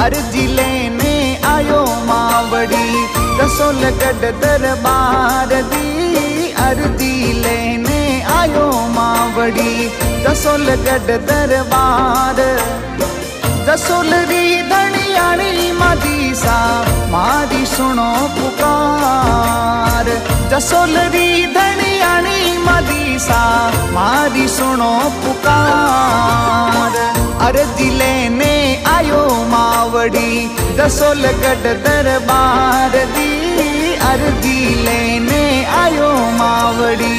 अर्जी लेने आयो मावड़ी रसोल गढ़ दरबार दी। अर्जी लेने आयो मावड़ी रसोल गढ़ दरबार। रसोल री धनियाणी मादी सा मारी सुनो पुकार। रसोल री धनियाणी मादी सा मारी सुनो पुकार। अर्जी लेने आयो मावड़ी रसोल गढ़ दरबार दी। अर्जी लेने आयो मावड़ी।